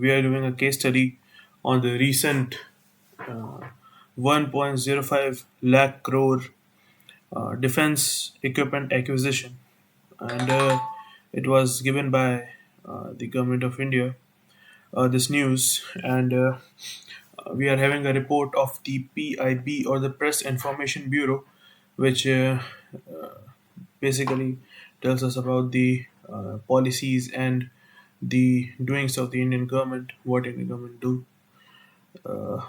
we are doing a case study on the recent uh, 1.05 lakh crore defense equipment acquisition, and it was given by the government of India. This news, and we are having a report of the PIB, or the Press Information Bureau, which basically tells us about the policies and the doings of the Indian government, what Indian government do.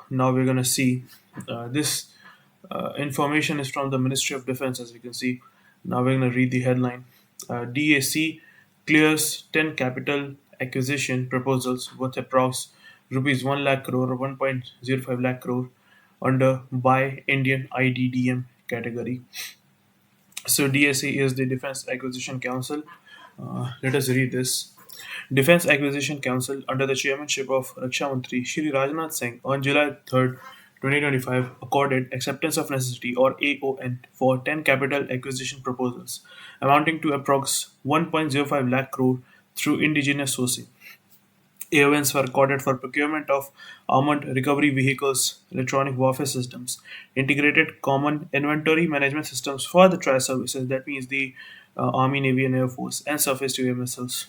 Now we're gonna see this information is from the Ministry of Defense, as we can see. Now we're gonna read the headline. DAC clears 10 capital acquisition proposals worth approx rupees 1 lakh crore or 1.05 lakh crore under Buy Indian IDDM category. So DSC is the Defense Acquisition Council. Let us read this. Defense Acquisition Council, under the chairmanship of Raksha Mantri Shri Rajnath Singh, on July 3rd, 2025, accorded acceptance of necessity, or AON, for 10 capital acquisition proposals amounting to approx 1.05 lakh crore through indigenous sourcing. AONs were accorded for procurement of armored recovery vehicles, electronic warfare systems, integrated common inventory management systems for the tri-services, that means the Army, Navy, and Air Force, and surface-to-air missiles.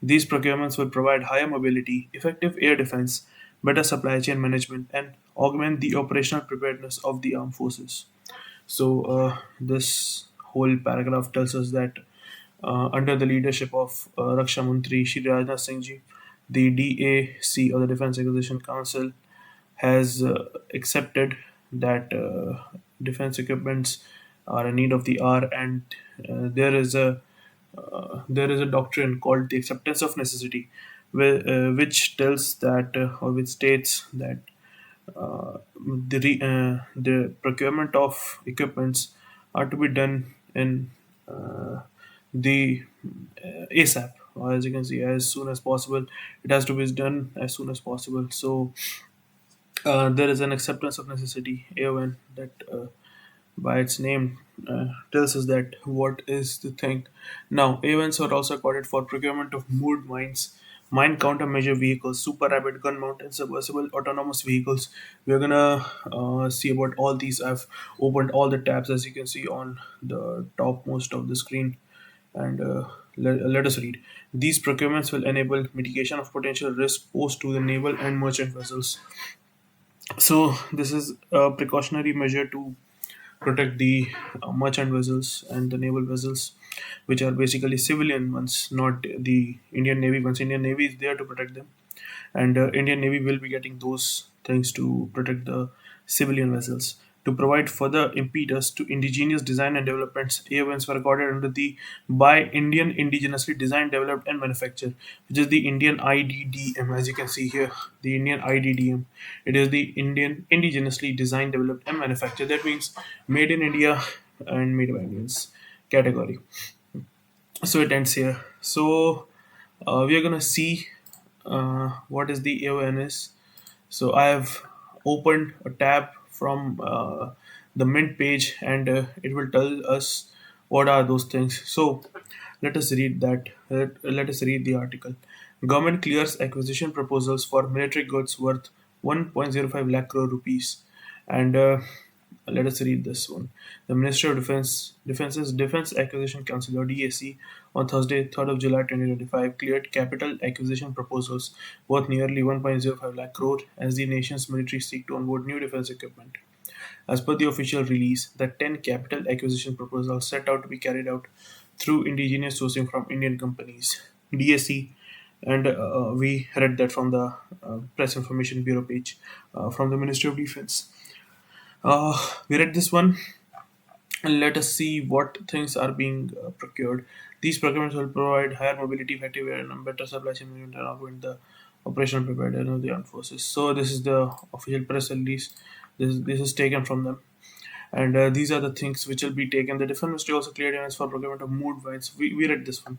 These procurements will provide higher mobility, effective air defense, better supply chain management, and augment the operational preparedness of the armed forces. So, this whole paragraph tells us that under the leadership of Raksha Mantri Shri Rajnath Singh ji, the DAC, or the Defense Acquisition Council, has accepted that defense equipments are a need of the hour, and there is a doctrine called the acceptance of necessity, which tells that or which states that the procurement of equipments are to be done in the ASAP, or as you can see, as soon as possible. It has to be done as soon as possible. So there is an acceptance of necessity AON that by its name tells us that what is the thing. Now, AONs are also accorded for procurement of moored mines, mine countermeasure vehicles, super rapid gun mount, and submersible autonomous vehicles. We're gonna see about all these. I've opened all the tabs, as you can see on the topmost of the screen, and let us read. These procurements will enable mitigation of potential risk posed to the naval and merchant vessels. So this is a precautionary measure to protect the merchant vessels and the naval vessels, which are basically civilian ones, not the Indian Navy ones. Indian Navy is there to protect them, and Indian Navy will be getting those things to protect the civilian vessels. To provide further impetus to indigenous design and developments, AONs were accorded under the by Indian indigenously designed, developed, and manufactured, which is the Indian IDDM. As you can see here, the Indian IDDM. It is the Indian indigenously designed, developed, and manufactured. That means made in India and made by Indians category. So it ends here. So we are gonna see what is the awareness. So I have opened a tab from the Mint page, and it will tell us what are those things. So let us read that. Let us read the article. Government clears acquisition proposals for military goods worth 1.05 lakh crore rupees, and let us read this one. The Ministry of Defense's Defense Acquisition Council, or DAC, on Thursday, 3rd of July 2025, cleared capital acquisition proposals worth nearly 1.05 lakh crore as the nation's military seek to onboard new defense equipment. As per the official release, the 10 capital acquisition proposals set out to be carried out through indigenous sourcing from Indian companies. DSC, and we read that from the Press Information Bureau page from the Ministry of Defense. We read this one, and let us see what things are being procured. These procurements will provide higher mobility, effective and better supply chain management, and augment the operational preparedness of the armed forces. So this is the official press release. This is taken from them, and these are the things which will be taken. The Defense Ministry also cleared events for procurement of moored mines. We read this one.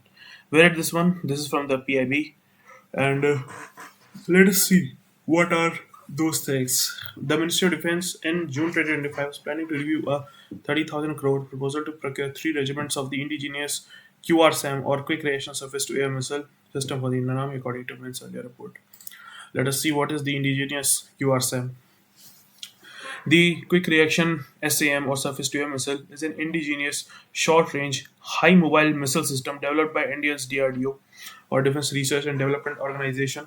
We read this one. This is from the PIB, and let us see what are those things. The Ministry of Defense in June 2025 was planning to review a 30,000 crore proposal to procure three regiments of the indigenous QRSAM, or Quick Reaction Surface to Air Missile System, for the Indian Army, according to Mint's earlier report. Let us see what is the indigenous QRSAM. The Quick Reaction SAM or Surface to Air Missile is an indigenous, short range, high mobile missile system developed by India's DRDO or Defense Research and Development Organization.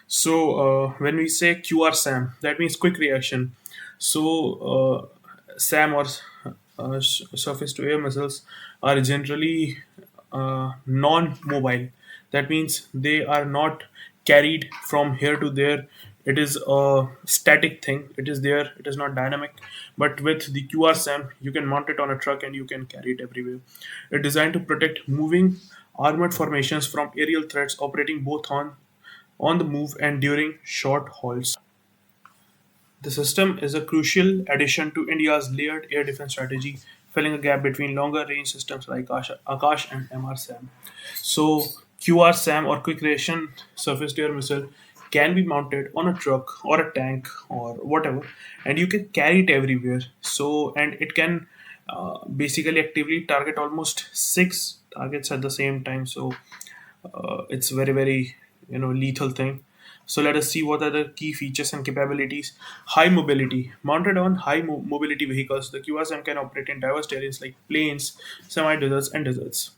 So when we say QRSAM, that means quick reaction. So SAM or surface to air missiles are generally non-mobile. That means they are not carried from here to there. It is a static thing. It is there. It is not dynamic. But with the QRSAM, you can mount it on a truck and you can carry it everywhere. It's designed to protect moving armored formations from aerial threats operating both on the move and during short hauls. The system is a crucial addition to India's layered air defense strategy, filling a gap between longer range systems like Akash and MRSAM. So, QRSAM or Quick Reaction Surface to Air Missile can be mounted on a truck or a tank or whatever, and you can carry it everywhere. So, and it can basically actively target almost six targets at the same time. So, it's very lethal thing. So let us see what are the key features and capabilities. High mobility. Mounted on high mobility vehicles, the QSM can operate in diverse terrains like plains, semi-deserts, and deserts.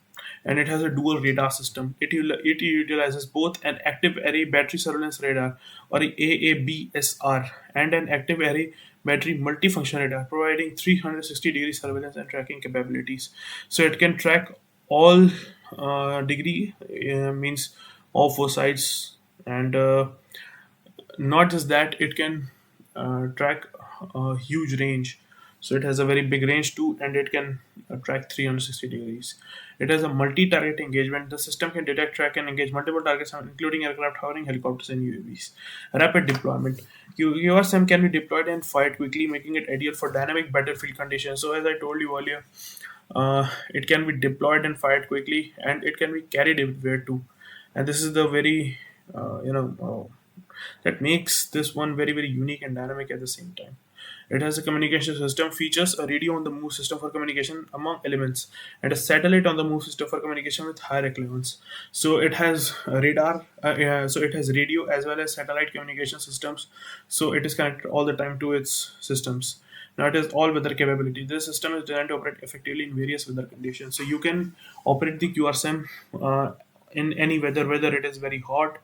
And it has a dual radar system. It utilizes both an active array battery surveillance radar or AABSR and an active array battery multifunction radar, providing 360-degree surveillance and tracking capabilities. So it can track all degree means all four sides, and not just that, it can track a huge range. So it has a very big range too, and it can track 360 degrees. It has a multi-target engagement. The system can detect, track, and engage multiple targets, including aircraft, hovering helicopters, and UAVs. Rapid deployment. USM can be deployed and fired quickly, making it ideal for dynamic battlefield conditions. So, as I told you earlier, it can be deployed and fired quickly, and it can be carried everywhere too. And this is the very, that makes this one very unique and dynamic at the same time. It has a communication system, features a radio on the move system for communication among elements, and a satellite on the move system for communication with higher elements. So it has a radar, so it has radio as well as satellite communication systems. So it is connected all the time to its systems. Now it has all weather capability. This system is designed to operate effectively in various weather conditions. So you can operate the QRSM in any weather, whether it is very hot,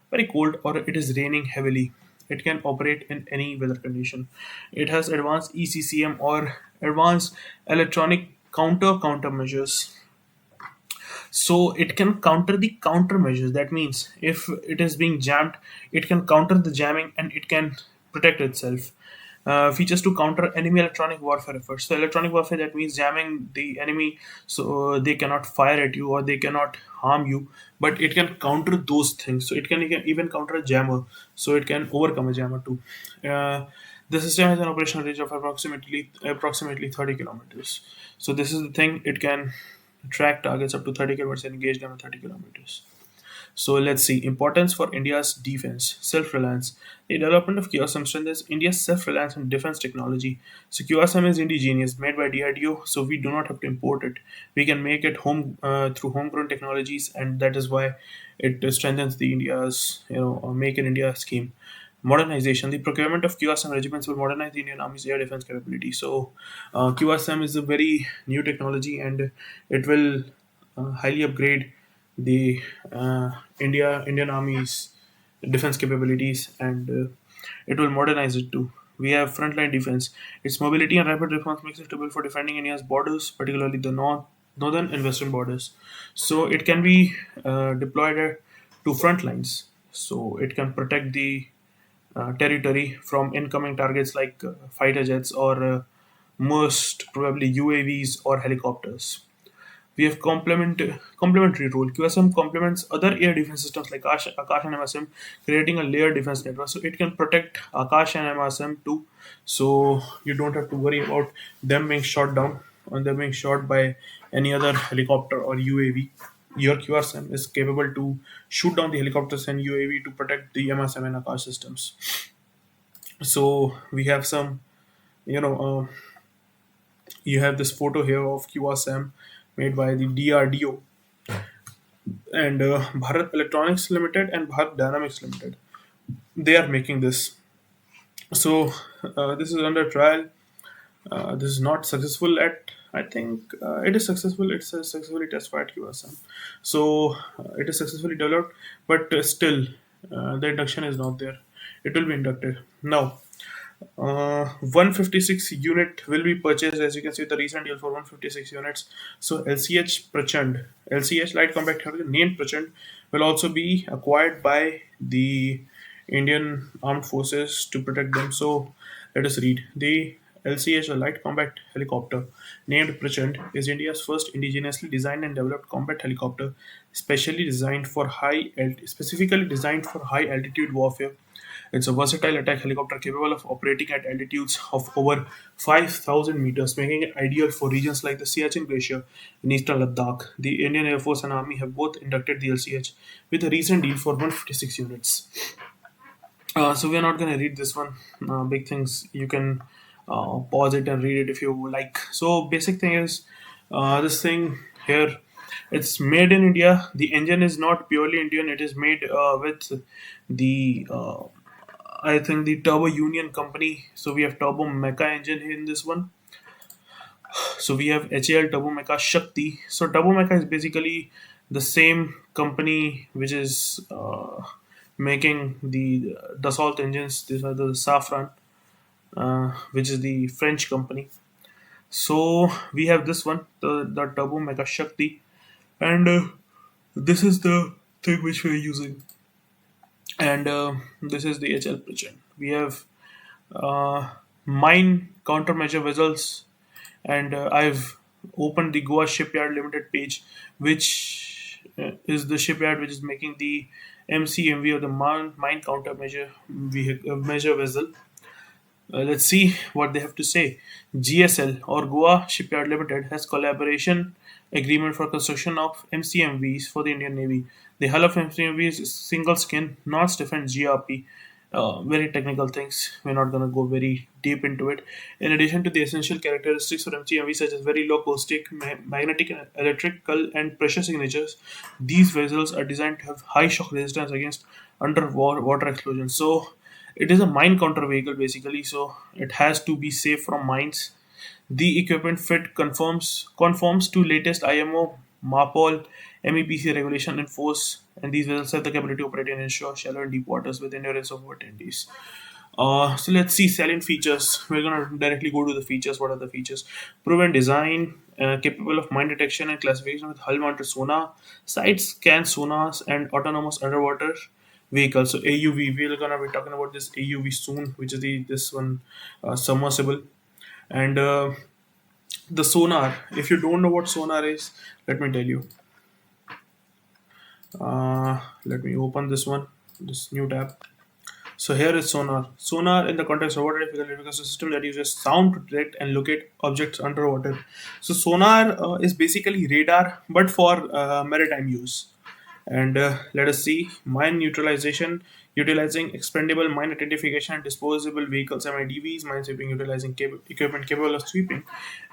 very cold, or it is raining heavily. It can operate in any weather condition. It has advanced ECCM or advanced electronic countermeasures. So it can counter the countermeasures. That means if it is being jammed, it can counter the jamming and it can protect itself. Features to counter enemy electronic warfare efforts. So electronic warfare, that means jamming the enemy so they cannot fire at you or they cannot harm you, but it can counter those things. So it can even counter a jammer, so it can overcome a jammer too. The system has an operational range of approximately 30 kilometers. So this is the thing, it can track targets up to 30 kilometers and engage them at 30 kilometers. So let's see. Importance for India's defense, self-reliance. The development of QRSAM strengthens India's self-reliance on defense technology. So QRSAM is indigenous, made by DRDO, so we do not have to import it. We can make it home through homegrown technologies, and that is why it strengthens the India's Make in India scheme. Modernization. The procurement of QRSAM regiments will modernize the Indian Army's air defense capability. So, QRSAM is a very new technology, and it will highly upgrade the Indian Army's defense capabilities, and it will modernize it too. We have frontline defense. Its mobility and rapid response makes it suitable for defending India's borders, particularly the northern and western borders. So it can be deployed to front lines. So it can protect the territory from incoming targets like fighter jets or most probably UAVs or helicopters. We have complementary role. QSM complements other air defense systems like Akash and MSM, creating a layered defense network. So it can protect Akash and MSM too. So you don't have to worry about them being shot down or them being shot by any other helicopter or UAV. Your QRSM is capable to shoot down the helicopters and UAV to protect the MSM and Akash systems. So we have some, you know, you have this photo here of QRSM made by the DRDO. and Bharat Electronics Limited and Bharat Dynamics Limited. They are making this. So this is under trial. This is not successful at. I think it is successful. It's a successfully tested at USM. So it is successfully developed, but still the induction is not there. It will be inducted now. 156 unit will be purchased, as you can see the recent deal for 156 units. So LCH Prachand, LCH Light Compact Heavy named Prachand, will also be acquired by the Indian Armed Forces to protect them. So let us read. The LCH, a light combat helicopter named Prachand, is India's first indigenously designed and developed combat helicopter, specifically designed for high altitude warfare. It's a versatile attack helicopter capable of operating at altitudes of over 5,000 meters, making it ideal for regions like the Siachen Glacier in eastern Ladakh. The Indian Air Force and Army have both inducted the LCH with a recent deal for 156 units. So we are not going to read this one. Big things. You can pause it and read it if you like. So basic thing is this thing here. It's made in India. The engine is not purely Indian. It is made with the I think the Turbo Union company. So we have Turbo Mecha engine here in this one. So we have HAL Turbo Mecha Shakti. So Turbo Mecha is basically the same company which is making the Dassault engines. These are the Safran, which is the French company. So we have this one, the Turbo Mecha Shakti, and this is the thing which we are using. And this is the HL Prichin. We have mine countermeasure vessels, and I've opened the Goa Shipyard Limited page, which is the shipyard which is making the MCMV or the mine countermeasure measure vessel. Let's see what they have to say. GSL or Goa Shipyard Limited has collaboration agreement for construction of MCMVs for the Indian Navy. The hull of MCMV is single skin, non stiff and GRP. Very technical things. We're not going to go very deep into it. In addition to the essential characteristics for MCMV, such as very low acoustic, magnetic, and electrical, and pressure signatures, these vessels are designed to have high shock resistance against underwater explosion. So it is a mine counter vehicle basically, so it has to be safe from mines. The equipment fit conforms to latest IMO, MAPOL, MEPC regulation in force, and these vessels have the capability to operate in inshore, shallow, and deep waters with endurance of over 10 days. So let's see salient features. We're gonna directly go to the features. What are the features? Proven design, capable of mine detection and classification with hull-mounted sonar, side scan sonars, and autonomous underwater vehicle. So AUV, we're gonna be talking about this AUV soon, which is the this one submersible, and the sonar. If you don't know what sonar is, let me tell you. Let me open this one, this new tab. So here is sonar. Sonar in the context of water is a system that uses sound to detect and locate objects underwater. So sonar is basically radar, but for maritime use. And let us see mine neutralization, utilizing expendable mine identification and disposable vehicles (MIDVs), mine sweeping utilizing equipment capable of sweeping,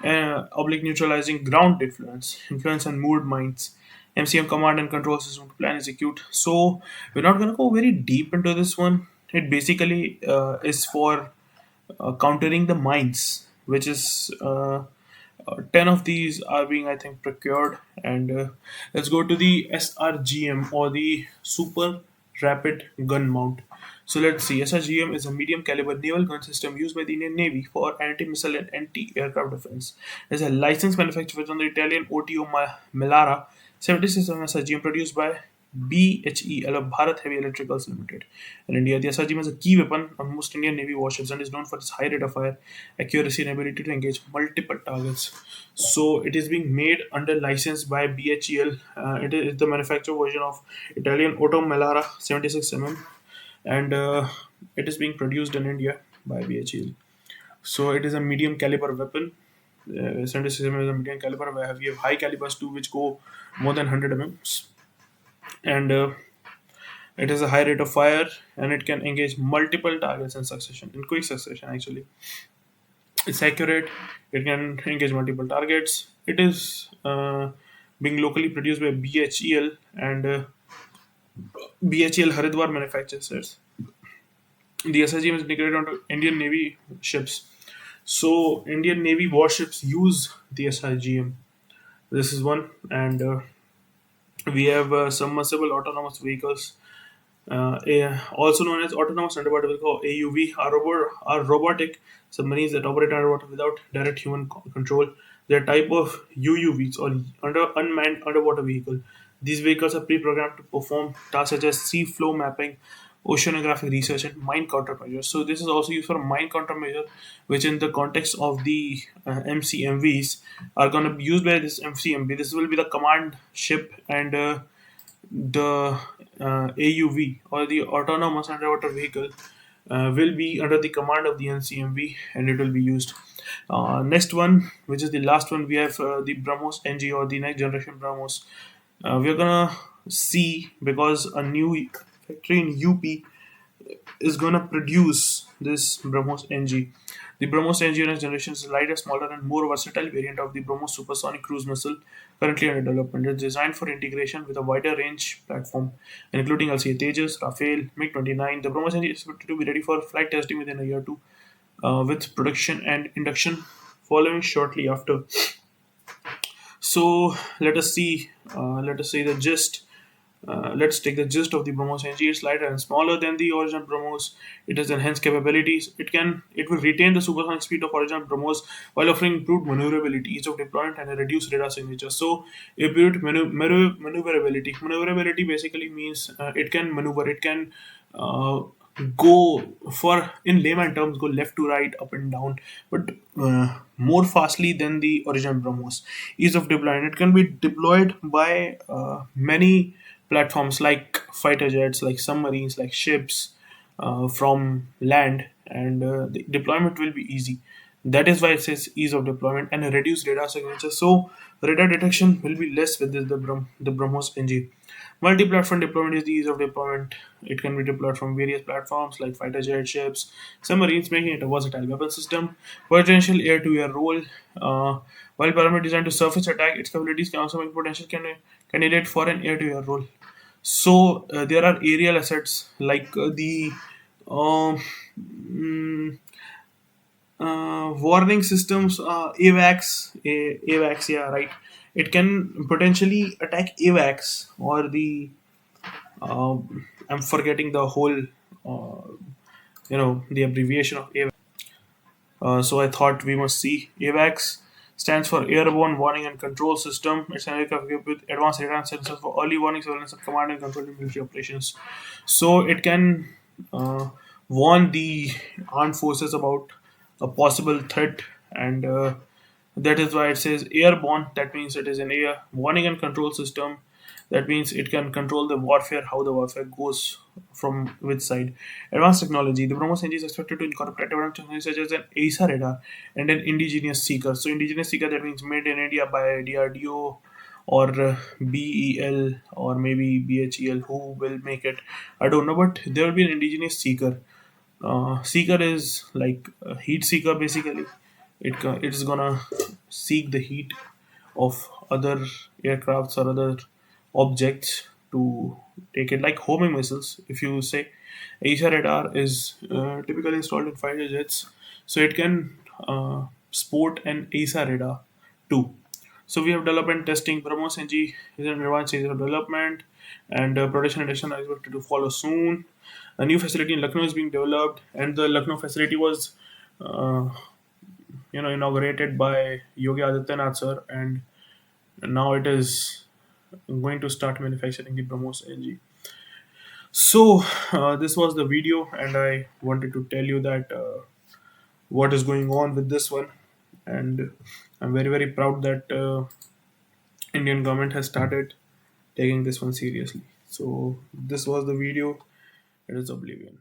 oblique neutralizing ground influence and moved mines. MCM command and control system to plan execute. So we're not going to go very deep into this one. It basically is for countering the mines, which is 10 of these are being, I think, procured. And let's go to the SRGM or the Super Rapid Gun Mount. So let's see. SRGM is a medium caliber naval gun system used by the Indian Navy for anti missile and anti aircraft defense. It's a licensed manufacturer from the Italian OTO Melara 76 SRGM produced by BHEL, Bharat Heavy Electricals Limited. In India, the SRGM is a key weapon on most Indian Navy warships and is known for its high rate of fire, accuracy, and ability to engage multiple targets. So it is being made under license by BHEL. It is the manufactured version of Italian Otto Melara 76 and it is being produced in India by BHEL. So it is a medium caliber weapon. 76 is a medium caliber. Where we have high calibers too, which go more than 100 mm, and it has a high rate of fire, and it can engage multiple targets in quick succession. Actually, it's accurate. It can engage multiple targets. It is being locally produced by BHEL and BHEL Haridwar manufacturers. The SIGM is integrated onto Indian Navy ships. So Indian Navy warships use the SIGM. This is one, and we have submersible autonomous vehicles, also known as autonomous underwater vehicle (AUV), are robotic submarines that operate underwater without direct human control. They are type of UUVs or unmanned underwater vehicle. These vehicles are pre-programmed to perform tasks such as sea flow mapping, oceanographic research, and mine countermeasures. So this is also used for mine countermeasure, which in the context of the MCMVs are going to be used by this MCMV. This will be the command ship, and the AUV or the autonomous underwater vehicle will be under the command of the NCMV, and it will be used. Next one, which is the last one, we have the BrahMos NG or the next generation BrahMos. We're gonna see, because a new factory in UP is gonna produce this BrahMos NG. The BrahMos NG next generation is a lighter, smaller, and more versatile variant of the BrahMos supersonic cruise missile currently under development. It's designed for integration with a wider range platform, including LCA Tejas, Rafale, MiG-29. The BrahMos NG is expected to be ready for flight testing within a year or two, with production and induction following shortly after. So let us see. Let us see the gist. Let's take the gist of the BrahMos NG. It's lighter and smaller than the original BrahMos. It has enhanced capabilities. It will retain the supersonic speed of original BrahMos while offering improved maneuverability, ease of deployment, and a reduced radar signature. So improved maneuverability. Maneuverability basically means it can maneuver. It can uh, go, for in layman terms, go left to right, up and down, but more fastly than the original BrahMos. Ease of deployment. It can be deployed by many platforms like fighter jets, like submarines, like ships, from land, and the deployment will be easy. That is why it says ease of deployment and a reduced radar signature. So radar detection will be less with the BrahMos NG. Multi-platform deployment is the ease of deployment. It can be deployed from various platforms like fighter jet, ships, submarines, making it a versatile weapon system. Potential air-to-air role. While primarily designed to surface attack, its capabilities can also make potential candidate for an air-to-air role. So there are aerial assets like the um, mm, warning systems, AVAX, yeah, right. It can potentially attack AVAX or the I'm forgetting the whole, the abbreviation of AVAX. So I thought we must see. AVAX stands for Airborne Warning and Control System. It's an aircraft equipped with advanced radar sensors for early warning, surveillance, and command and control in military operations. So it can warn the armed forces about a possible threat, and that is why it says airborne. That means it is an air warning and control system. That means it can control the warfare, how the warfare goes from which side. Advanced technology. The BrahMos NG is expected to incorporate advanced technology such as an ASA radar and an indigenous seeker. So indigenous seeker, that means made in India by DRDO or BEL or maybe BHEL. Who will make it? I don't know, but there will be an indigenous seeker. Seeker is like a heat seeker basically. It is gonna seek the heat of other aircrafts or other objects to take it, like homing missiles. If you say, Asia radar is typically installed in fighter jets, so it can sport an ASA radar too. So we have development testing. BrahMos NG is in advanced stage of development, and production and testing are expected to follow soon. A new facility in Lucknow is being developed, and the Lucknow facility was, uh, inaugurated by Yogi Adityanath sir, and now it is going to start manufacturing the BrahMos NG. So this was the video, and I wanted to tell you that what is going on with this one, and I'm very very proud that Indian government has started taking this one seriously. So this was the video. It is Oblivion.